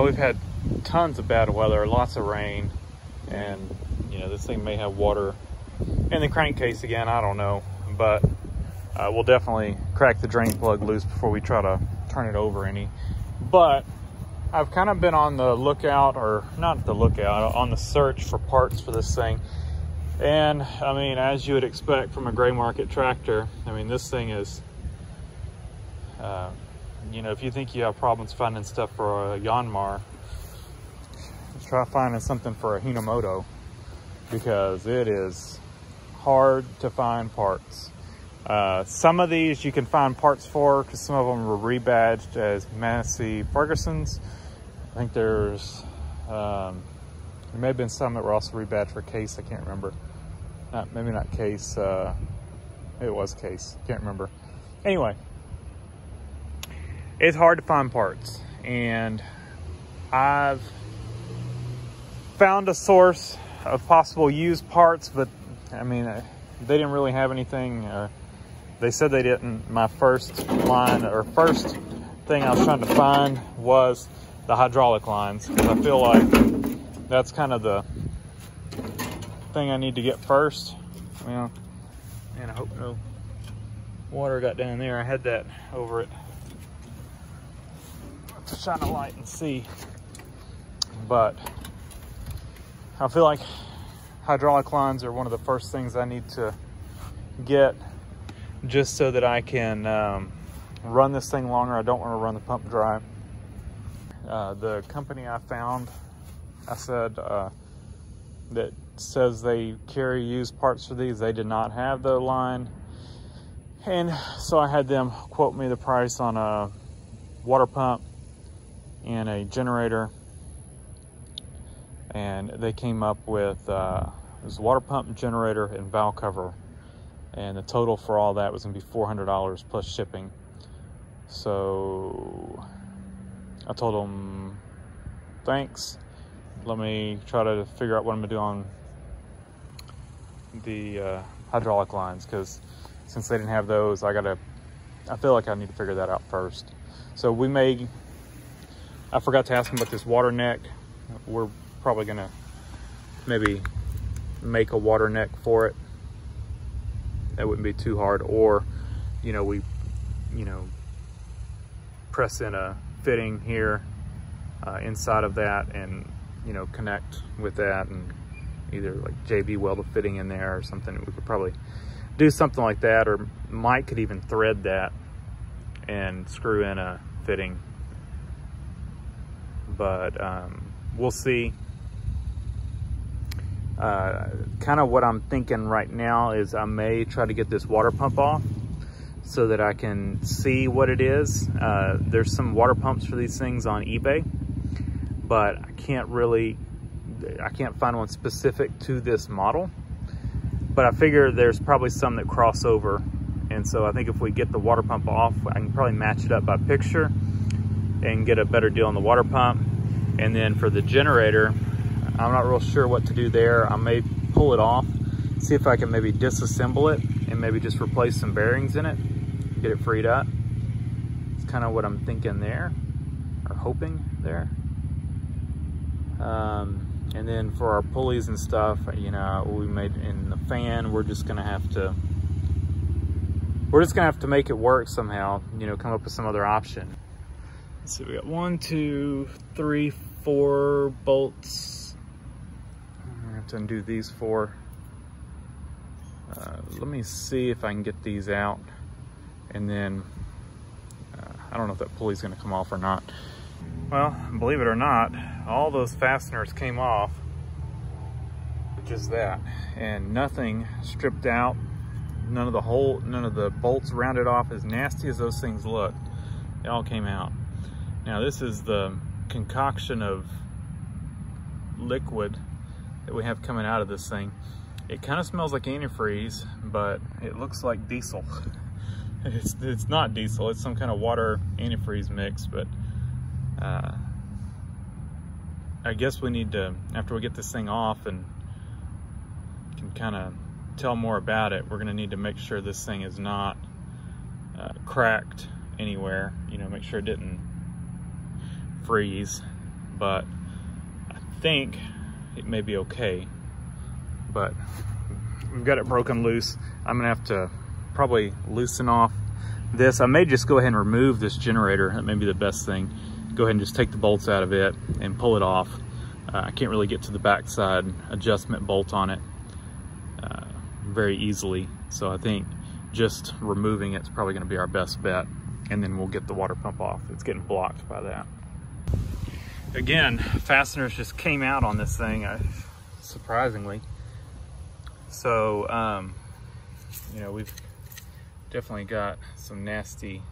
we've had tons of bad weather, lots of rain, and you know, this thing may have water in the crankcase again, I don't know, but we'll definitely crack the drain plug loose before we try to turn it over any. But I've kind of been on the lookout, or not the lookout, on the search for parts for this thing. And I mean, as you would expect from a gray market tractor, I mean, this thing is, you know, if you think you have problems finding stuff for a Yanmar, try finding something for a Hinomoto, because it is hard to find parts. Some of these you can find parts for, because some of them were rebadged as Massey Ferguson's. I think there's, there may have been some that were also rebadged for Case, I can't remember. Maybe not Case, it was Case, can't remember. Anyway, it's hard to find parts, and I've found a source of possible used parts, but I mean, they didn't really have anything. They said they didn't. My first line, or first thing I was trying to find was the hydraulic lines, because I feel like that's kind of the thing I need to get first. Well, and I hope no water got down there. I had that over it to shine a light and see, but I feel like hydraulic lines are one of the first things I need to get, just so that I can run this thing longer. I don't want to run the pump dry. The company I found, I said, that says they carry used parts for these, they did not have the line. And so I had them quote me the price on a water pump and a generator. And they came up with, it was water pump, generator, and valve cover. And the total for all that was gonna be $400 plus shipping. So I told them, thanks. Let me try to figure out what I'm gonna do on the hydraulic lines, because since they didn't have those, I feel like I need to figure that out first. So I forgot to ask them about this water neck. We're probably gonna maybe make a water neck for it. That wouldn't be too hard. Or, you know, we, you know, press in a fitting here inside of that, and, you know, connect with that, and either like JB weld a fitting in there or something. We could probably do something like that, or Mike could even thread that and screw in a fitting. But we'll see. Kind of what I'm thinking right now is I may try to get this water pump off so that I can see what it is. There's some water pumps for these things on eBay, but I can't find one specific to this model. But I figure there's probably some that cross over. And so I think if we get the water pump off, I can probably match it up by picture and get a better deal on the water pump. And then for the generator, I'm not real sure what to do there. I may pull it off, see if I can maybe disassemble it and maybe just replace some bearings in it, get it freed up. It's kind of what I'm thinking there, or hoping there. And then for our pulleys and stuff, you know, we made in the fan, we're just gonna have to make it work somehow, you know, come up with some other option. Let's see, we got 1, 2, 3, 4 bolts. I'm gonna have to undo these 4. Let me see if I can get these out, and then I don't know if that pulley's gonna come off or not. Well, believe it or not, all those fasteners came off, just that, and nothing stripped out. None of the bolts rounded off. As nasty as those things looked, it all came out. Now this is the concoction of liquid that we have coming out of this thing. It kind of smells like antifreeze, but it looks like diesel. It's not diesel, it's some kind of water antifreeze mix, but I guess we need to, after we get this thing off and can kind of tell more about it, we're gonna need to make sure this thing is not cracked anywhere, you know, make sure it didn't freeze. but I think it may be okay. But we've got it broken loose. I'm gonna have to probably loosen off this. I may just go ahead and remove this generator. That may be the best thing. Go ahead and just take the bolts out of it and pull it off. I can't really get to the backside adjustment bolt on it very easily. So I think just removing it's probably gonna be our best bet. And then we'll get the water pump off. It's getting blocked by that. Again, fasteners just came out on this thing, surprisingly. So, you know, we've definitely got some nasty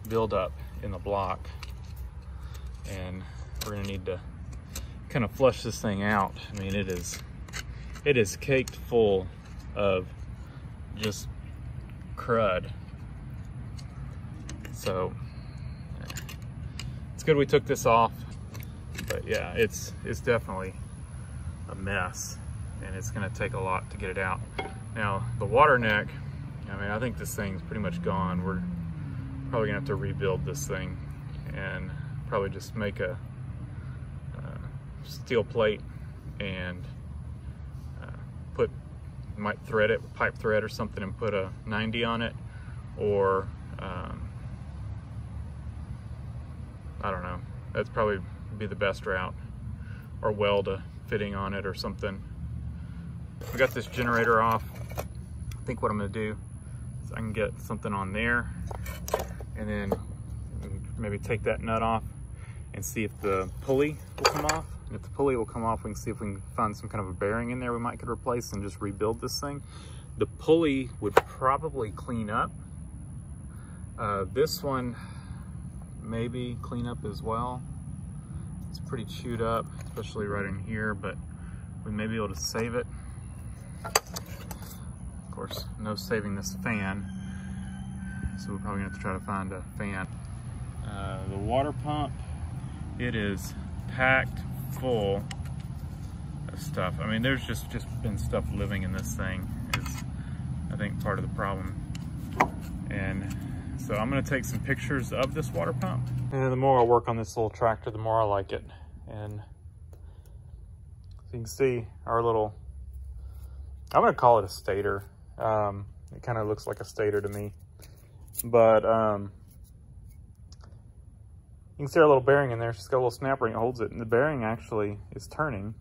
buildup in the block, and we're gonna need to kind of flush this thing out. I mean, it is caked full of just crud. So it's good we took this off, but yeah, it's definitely a mess, and it's gonna take a lot to get it out. Now the water neck, I mean, I think this thing's pretty much gone. We're probably gonna have to rebuild this thing and probably just make a steel plate and might thread it with pipe thread or something and put a 90 on it, or I don't know, that'd probably be the best route, or weld a fitting on it or something. We got this generator off. I think what I'm gonna do is I can get something on there and then maybe take that nut off and see if the pulley will come off. And if the pulley will come off, we can see if we can find some kind of a bearing in there we might could replace and just rebuild this thing. The pulley would probably clean up. This one maybe clean up as well. It's pretty chewed up, especially right in here, but we may be able to save it. Of course, no saving this fan, so we're probably gonna have to try to find a fan. The water pump, it is packed full of stuff. I mean, there's just been stuff living in this thing is, I think, part of the problem. And so I'm gonna take some pictures of this water pump. And the more I work on this little tractor, the more I like it. And so you can see our little, I'm gonna call it a stator. It kind of looks like a stator to me. But you can see our little bearing in there. It's just got a little snap ring that holds it. And the bearing actually is turning.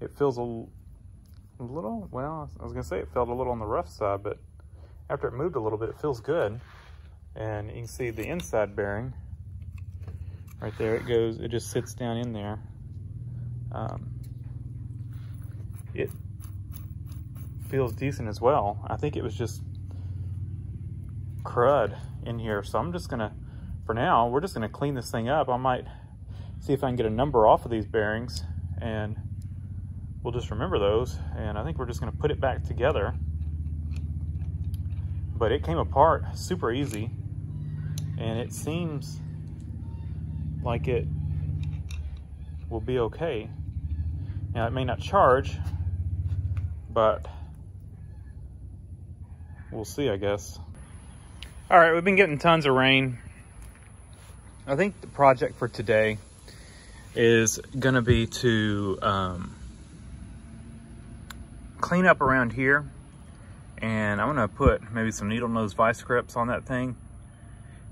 It feels a little, well, I was gonna say it felt a little on the rough side, but after it moved a little bit, it feels good. And you can see the inside bearing right there. It just sits down in there. It feels decent as well. I think it was just crud in here. So I'm just gonna, for now, we're just gonna clean this thing up. I might see if I can get a number off of these bearings, and we'll just remember those. And I think we're just gonna put it back together. But it came apart super easy, and it seems like it will be okay. Now, it may not charge, but we'll see, I guess. All right, we've been getting tons of rain. I think the project for today is gonna be to clean up around here. And I'm gonna put maybe some needle nose vice grips on that thing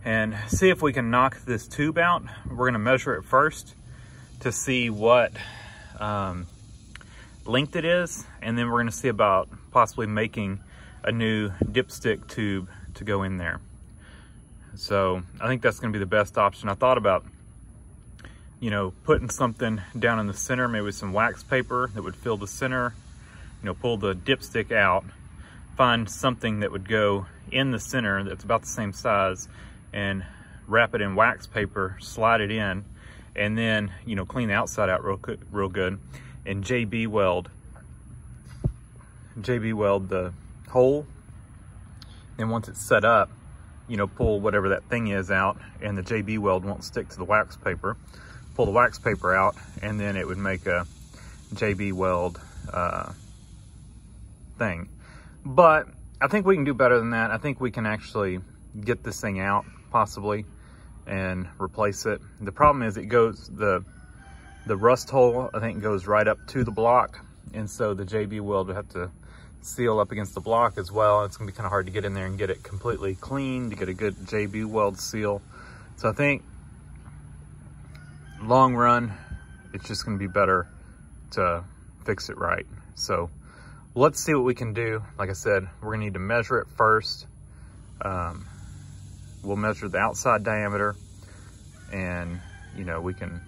and see if we can knock this tube out. We're gonna measure it first to see what length it is, and then we're gonna see about possibly making a new dipstick tube to go in there. So I think that's gonna be the best option. I thought about, you know, putting something down in the center, maybe some wax paper that would fill the center, you know, pull the dipstick out, find something that would go in the center that's about the same size, and wrap it in wax paper, slide it in, and then, you know, clean the outside out real good, and JB weld the hole. And once it's set up, you know, pull whatever that thing is out, and the JB weld won't stick to the wax paper. Pull the wax paper out, and then it would make a JB weld thing. But I think we can do better than that. I think we can actually get this thing out, possibly, and replace it. The problem is the The rust hole, I think, goes right up to the block. And so the JB weld would have to seal up against the block as well. It's gonna be kind of hard to get in there and get it completely clean to get a good JB weld seal. So I think long run, it's just gonna be better to fix it right. So let's see what we can do. Like I said, we're gonna need to measure it first. We'll measure the outside diameter, and you know, we can,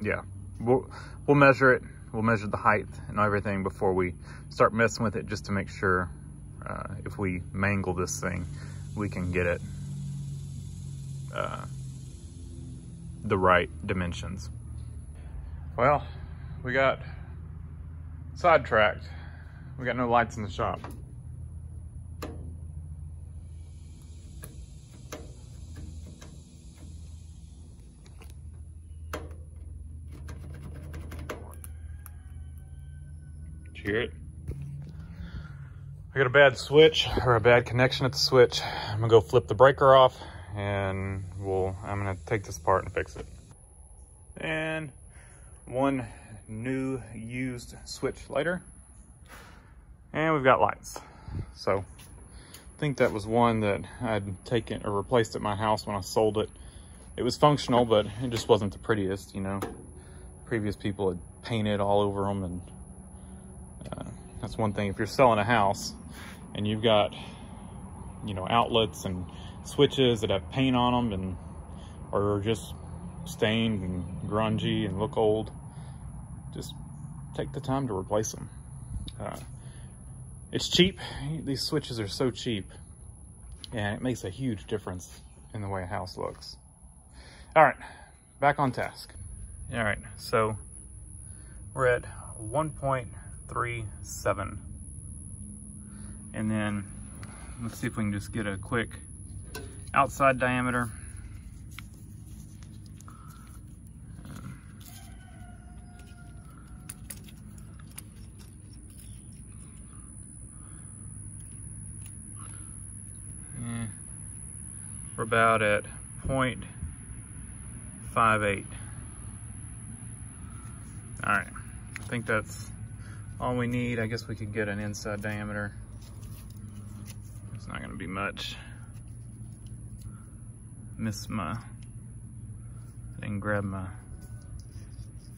yeah, we'll measure it. We'll measure the height and everything before we start messing with it, just to make sure if we mangle this thing, we can get it the right dimensions. Well, we got sidetracked. We got no lights in the shop. Did you hear it? I got a bad switch, or a bad connection at the switch. I'm gonna go flip the breaker off, and I'm gonna take this apart and fix it. And one new used switch later, and we've got lights. So I think that was one that I'd taken or replaced at my house when I sold it. It was functional, but it just wasn't the prettiest, you know. Previous people had painted all over them, and that's one thing. If you're selling a house and you've got, you know, outlets and switches that have paint on them and or just stained and grungy and look old, just take the time to replace them. It's cheap. These switches are so cheap, and it makes a huge difference in the way a house looks. All right, back on task. All right, so we're at 1.37, and then let's see if we can just get a quick outside diameter. We're about at 0.58. All right, I think that's all we need. I guess we could get an inside diameter. It's not gonna be much. Miss my thing, grab my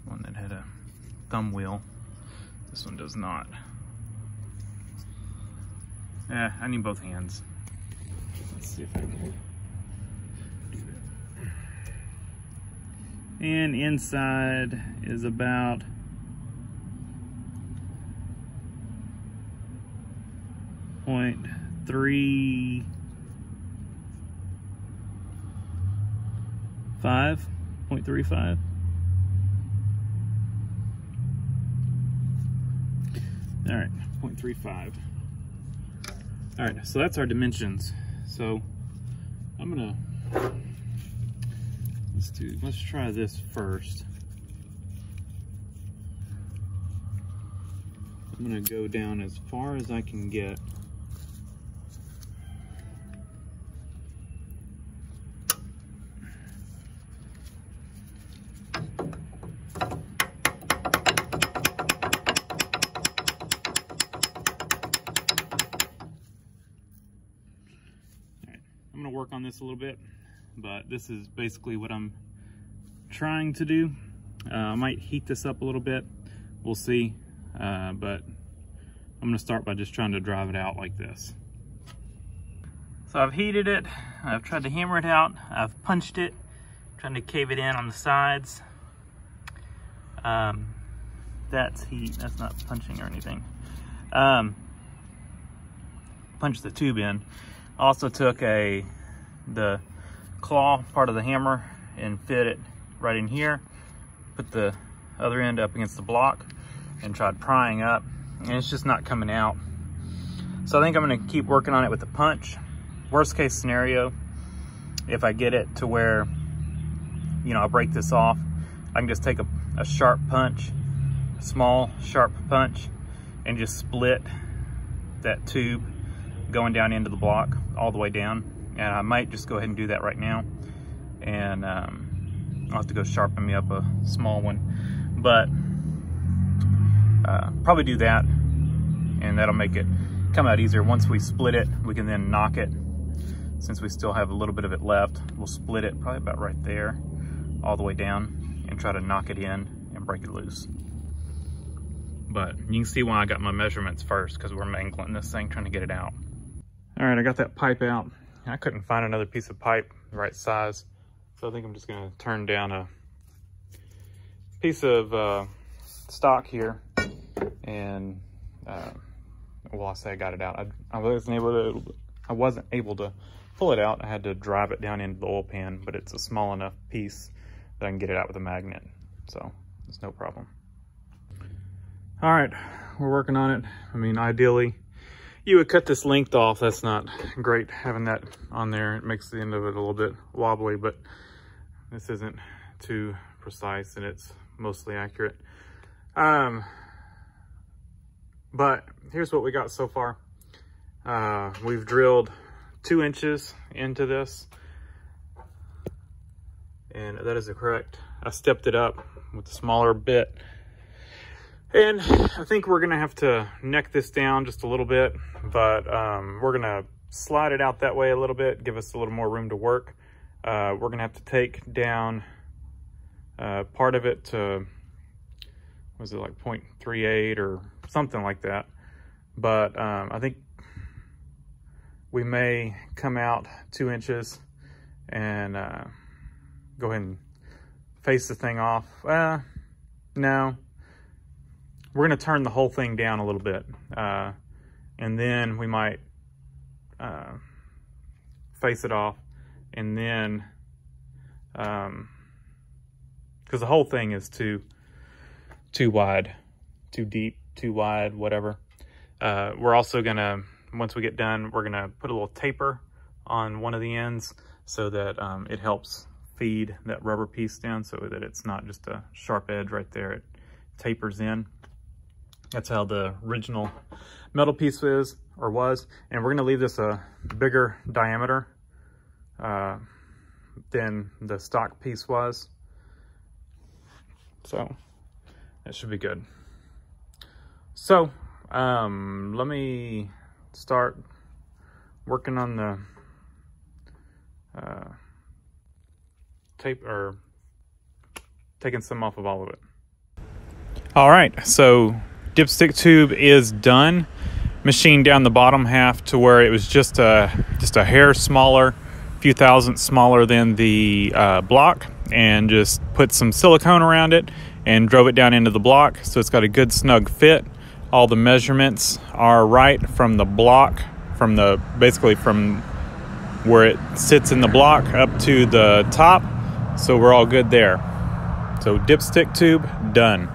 one that had a thumb wheel. This one does not. Yeah, I need both hands. Let's see if I can do that. And inside is about 0.35. All right, 0.35. All right, so that's our dimensions. So I'm gonna, let's try this first. I'm gonna go down as far as I can get. I'm gonna work on this a little bit, but this is basically what I'm trying to do. I might heat this up a little bit, we'll see, but I'm gonna start by just trying to drive it out like this. So I've heated it, I've tried to hammer it out, I've punched it, trying to cave it in on the sides. That's heat, that's not punching or anything. Punched the tube in. Also took the claw part of the hammer and fit it right in here. Put the other end up against the block and tried prying up, and it's just not coming out. So I think I'm gonna keep working on it with the punch. Worst case scenario, if I get it to where, you know, I'll break this off, I can just take a sharp punch, a small sharp punch, and just split that tube going down into the block all the way down. And I might just go ahead and do that right now and I'll have to go sharpen me up a small one, but probably do that, and that'll make it come out easier. Once we split it, we can then knock it. Since we still have a little bit of it left, we'll split it probably about right there, all the way down, and try to knock it in and break it loose. But you can see why I got my measurements first, because we're mangling this thing, trying to get it out. All right, I got that pipe out. I couldn't find another piece of pipe the right size, so I think I'm just gonna turn down a piece of stock here, and well, I say I got it out. I wasn't able to pull it out. I had to drive it down into the oil pan, but it's a small enough piece that I can get it out with a magnet, so it's no problem. All right, we're working on it. I mean, ideally, you would cut this length off. That's not great having that on there. It makes the end of it a little bit wobbly, but this isn't too precise and it's mostly accurate. But here's what we got so far. We've drilled 2 inches into this, and that is correct. I stepped it up with a smaller bit. And I think we're gonna have to neck this down just a little bit, but we're gonna slide it out that way a little bit, give us a little more room to work. We're gonna have to take down part of it to, was it like 0.38 or something like that? But I think we may come out 2 inches and go ahead and face the thing off. No. We're gonna turn the whole thing down a little bit, and then we might face it off, and then, because the whole thing is too wide, too deep, too wide, whatever. We're also gonna, once we get done, we're gonna put a little taper on one of the ends so that it helps feed that rubber piece down, so that it's not just a sharp edge right there. It tapers in. That's how the original metal piece is, or was. And we're gonna leave this a bigger diameter than the stock piece was. So that should be good. So let me start working on the tape, or taking some off of all of it. All right, so dipstick tube is done. Machined down the bottom half to where it was just a hair smaller, a few thousandths smaller than the block, and just put some silicone around it and drove it down into the block, so it's got a good snug fit. All the measurements are right from the block, basically from where it sits in the block up to the top, so we're all good there. So dipstick tube done.